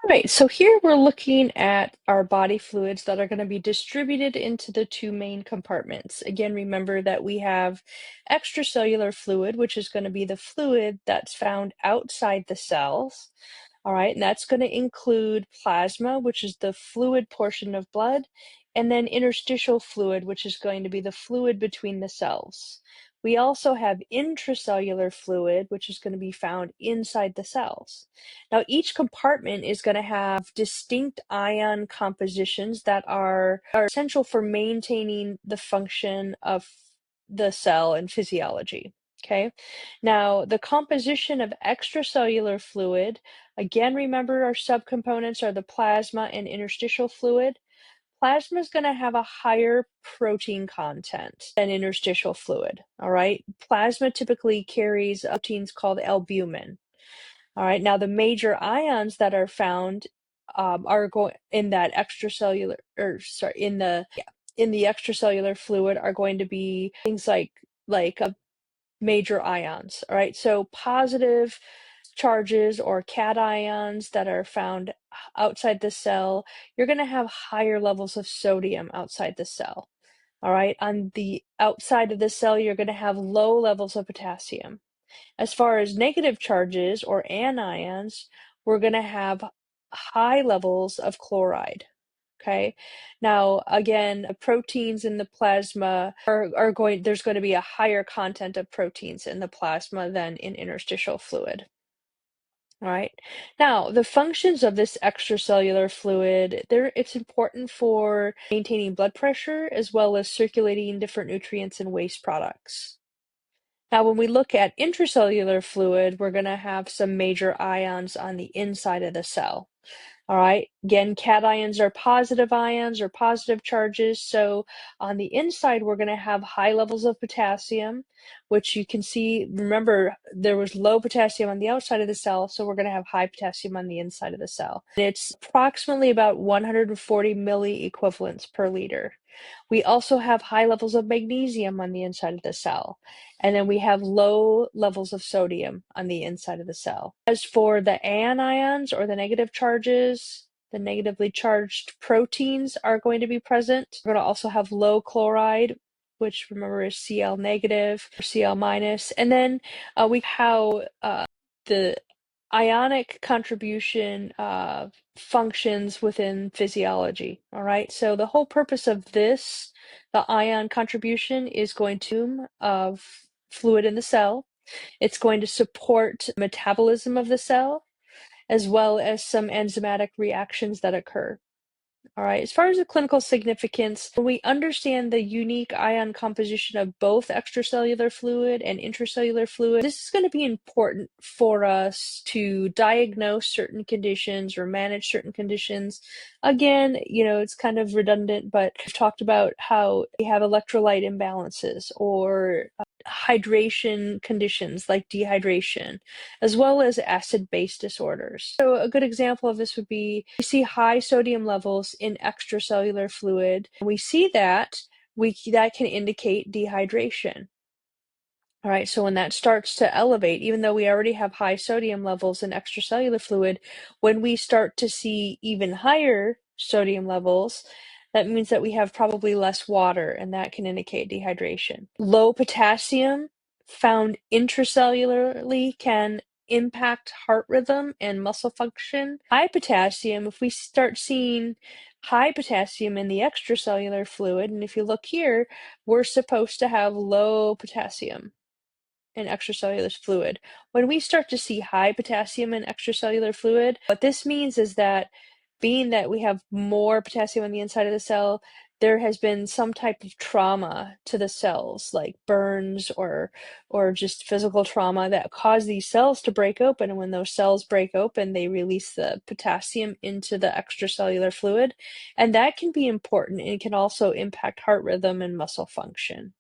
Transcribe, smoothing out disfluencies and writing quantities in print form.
All right, so here we're looking at our body fluids that are going to be distributed into the two main compartments. Again, remember that we have extracellular fluid, which is going to be the fluid that's found outside the cells. All right, and that's going to include plasma, which is the fluid portion of blood, and then interstitial fluid, which is going to be the fluid between the cells. We also have intracellular fluid, which is going to be found inside the cells. Now, each compartment is going to have distinct ion compositions that are essential for maintaining the function of the cell and physiology. Okay, now the composition of extracellular fluid, again, remember our subcomponents are the plasma and interstitial fluid. Plasma is going to have a higher protein content than interstitial fluid. All right, plasma typically carries proteins called albumin. All right, now the major ions that are found are going in that extracellular, or sorry, in the extracellular fluid are going to be things like major ions. All right, so positive charges or cations that are found outside the cell, you're going to have higher levels of sodium outside the cell. All right, on the outside of the cell, you're going to have low levels of potassium. As far as negative charges or anions, we're going to have high levels of chloride. Okay. Now, again, proteins in the plasma there's going to be a higher content of proteins in the plasma than in interstitial fluid. All right. Now, the functions of this extracellular fluid, it's important for maintaining blood pressure as well as circulating different nutrients and waste products. Now, when we look at intracellular fluid, we're going to have some major ions on the inside of the cell. All right, again, cations are positive ions or positive charges. So on the inside, we're going to have high levels of potassium, which you can see. Remember, there was low potassium on the outside of the cell, so we're going to have high potassium on the inside of the cell. It's approximately about 140 milliequivalents per liter. We also have high levels of magnesium on the inside of the cell, and then we have low levels of sodium on the inside of the cell. As for the anions or the negative charges, the negatively charged proteins are going to be present. We're going to also have low chloride, which remember is Cl negative or Cl minus. And then we how the ionic contribution functions within physiology. All right, so the whole purpose of this, the ion contribution, is going to of fluid in the cell. It's going to support metabolism of the cell, as well as some enzymatic reactions that occur. All right, as far as the clinical significance, when we understand the unique ion composition of both extracellular fluid and intracellular fluid, this is going to be important for us to diagnose certain conditions or manage certain conditions. Again, it's kind of redundant, but we've talked about how we have electrolyte imbalances or hydration conditions like dehydration, as well as acid-base disorders. So a good example of this would be we see high sodium levels in extracellular fluid. We see that that can indicate dehydration. All right, so when that starts to elevate, even though we already have high sodium levels in extracellular fluid, when we start to see even higher sodium levels, that means that we have probably less water, and that can indicate dehydration. Low potassium found intracellularly can impact heart rhythm and muscle function. High potassium, if we start seeing high potassium in the extracellular fluid, and if you look here, we're supposed to have low potassium in extracellular fluid. When we start to see high potassium in extracellular fluid, what this means is that being that we have more potassium on the inside of the cell, there has been some type of trauma to the cells, like burns or just physical trauma that cause these cells to break open. And when those cells break open, they release the potassium into the extracellular fluid. And that can be important and can also impact heart rhythm and muscle function.